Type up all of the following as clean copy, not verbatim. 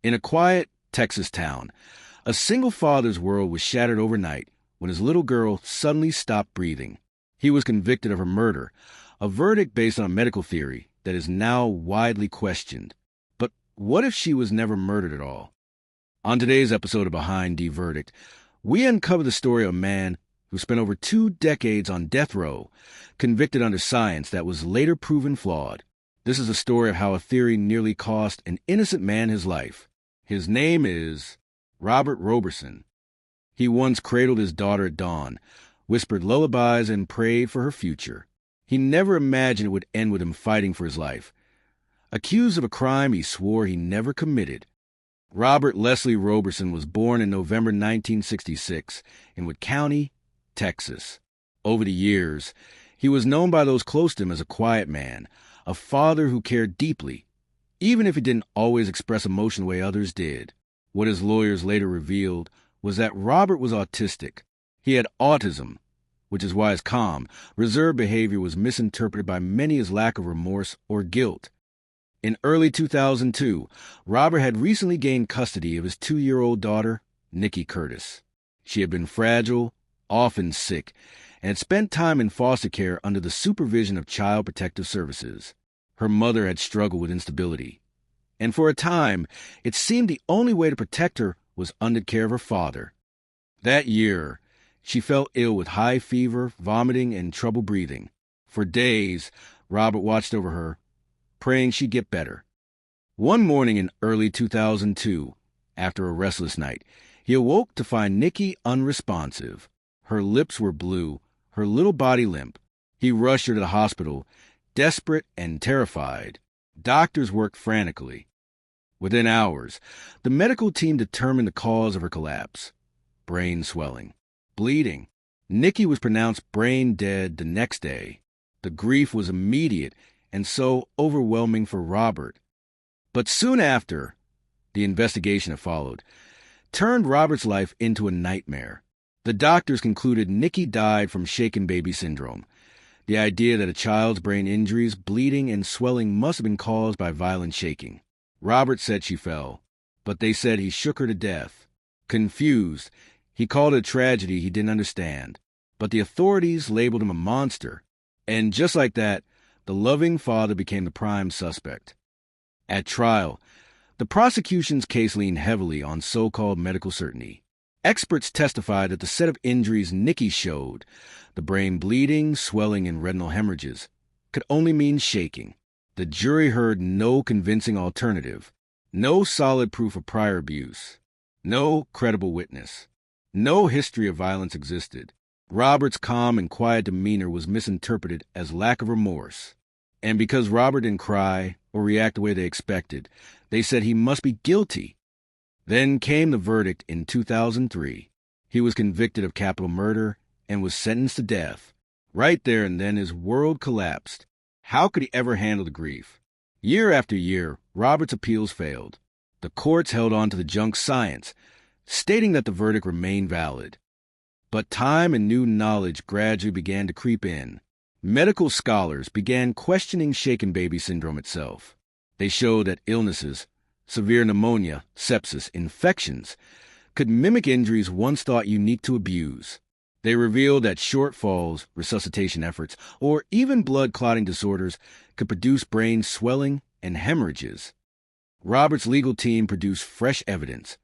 In a quiet Texas town, a single father's world was shattered overnight when his little girl suddenly stopped breathing. He was convicted of her murder, a verdict based on a medical theory that is now widely questioned. But what if she was never murdered at all? On today's episode of Behindd'verdict, we uncover the story of a man who spent over 2 decades on death row, convicted under science that was later proven flawed. This is a story of how a theory nearly cost an innocent man his life. His name is Robert Roberson. He once cradled his daughter at dawn, whispered lullabies, and prayed for her future. He never imagined it would end with him fighting for his life, accused of a crime he swore he never committed. Robert Leslie Roberson was born in November 1966 in Wood County, Texas. Over the years, he was known by those close to him as a quiet man, a father who cared deeply, even if he didn't always express emotion the way others did. What his lawyers later revealed was that Robert was autistic. He had autism, which is why his calm, reserved behavior was misinterpreted by many as lack of remorse or guilt. In early 2002, Robert had recently gained custody of his 2-year-old daughter, Nikki Curtis. She had been fragile, often sick, and had spent time in foster care under the supervision of Child Protective Services. Her mother had struggled with instability, and for a time, it seemed the only way to protect her was under the care of her father. That year, she fell ill with high fever, vomiting, and trouble breathing. For days, Robert watched over her, praying she'd get better. One morning in early 2002, after a restless night, he awoke to find Nikki unresponsive. Her lips were blue, her little body limp. He rushed her to the hospital, desperate and terrified. Doctors worked frantically. Within hours, the medical team determined the cause of her collapse: brain swelling, bleeding. Nikki was pronounced brain dead the next day. The grief was immediate and so overwhelming for Robert. But soon after, the investigation that followed turned Robert's life into a nightmare. The doctors concluded Nikki died from shaken baby syndrome. The idea that a child's brain injuries, bleeding, and swelling must have been caused by violent shaking. Robert said she fell, but they said he shook her to death. Confused, he called it a tragedy he didn't understand, but the authorities labeled him a monster. And just like that, the loving father became the prime suspect. At trial, the prosecution's case leaned heavily on so-called medical certainty. Experts testified that the set of injuries Nikki showed, the brain bleeding, swelling, and retinal hemorrhages, could only mean shaking. The jury heard no convincing alternative, no solid proof of prior abuse, no credible witness. No history of violence existed. Robert's calm and quiet demeanor was misinterpreted as lack of remorse. And because Robert didn't cry or react the way they expected, they said he must be guilty. Then came the verdict in 2003. He was convicted of capital murder and was sentenced to death. Right there and then his world collapsed. How could he ever handle the grief? Year after year, Robert's appeals failed. The courts held on to the junk science, stating that the verdict remained valid. But time and new knowledge gradually began to creep in. Medical scholars began questioning shaken baby syndrome itself. They showed that illnesses, severe pneumonia, sepsis, infections, could mimic injuries once thought unique to abuse. They revealed that shortfalls, resuscitation efforts, or even blood clotting disorders could produce brain swelling and hemorrhages. Robert's legal team produced fresh evidence.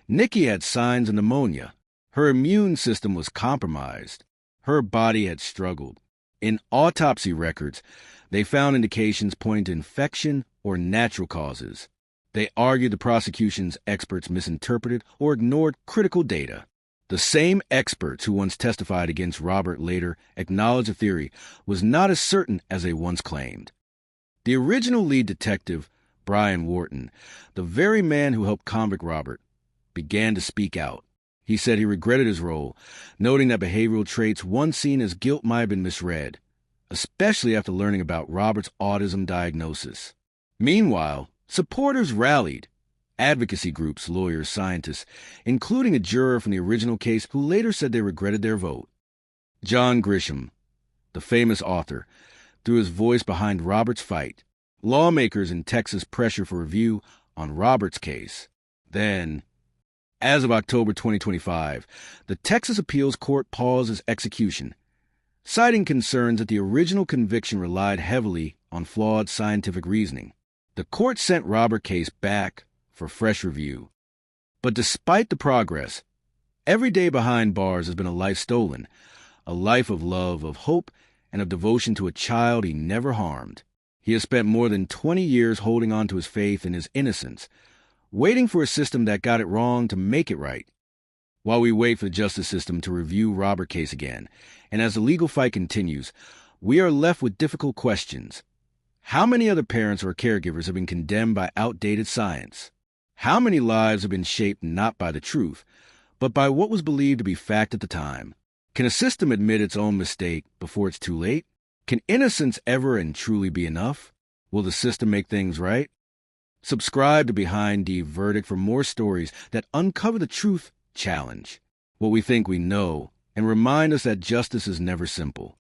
Nikki had signs of pneumonia. Her immune system was compromised. Her body had struggled. In autopsy records, they found indications pointing to infection or natural causes. They argued the prosecution's experts misinterpreted or ignored critical data. The same experts who once testified against Robert later acknowledged the theory was not as certain as they once claimed. The original lead detective, Brian Wharton, the very man who helped convict Robert, began to speak out. He said he regretted his role, noting that behavioral traits once seen as guilt might have been misread, especially after learning about Robert's autism diagnosis. Meanwhile, supporters rallied. Advocacy groups, lawyers, scientists, including a juror from the original case who later said they regretted their vote. John Grisham, the famous author, threw his voice behind Robert's fight. Lawmakers in Texas pressured for review, on Robert's case. Then, as of October 2025, the Texas Appeals Court paused its execution, citing concerns that the original conviction relied heavily on flawed scientific reasoning. The court sent Robert's case back for fresh review. But despite the progress, every day behind bars has been a life stolen, a life of love, of hope, and of devotion to a child he never harmed. He has spent more than 20 years holding on to his faith and his innocence, waiting for a system that got it wrong to make it right. While we wait for the justice system to review Robert's case again, and as the legal fight continues, we are left with difficult questions. How many other parents or caregivers have been condemned by outdated science? How many lives have been shaped not by the truth, but by what was believed to be fact at the time? Can a system admit its own mistake before it's too late? Can innocence ever and truly be enough? Will the system make things right? Subscribe to Behindd'verdict for more stories that uncover the truth, challenge what we think we know, and remind us that justice is never simple.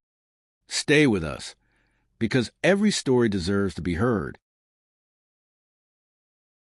Stay with us, because every story deserves to be heard.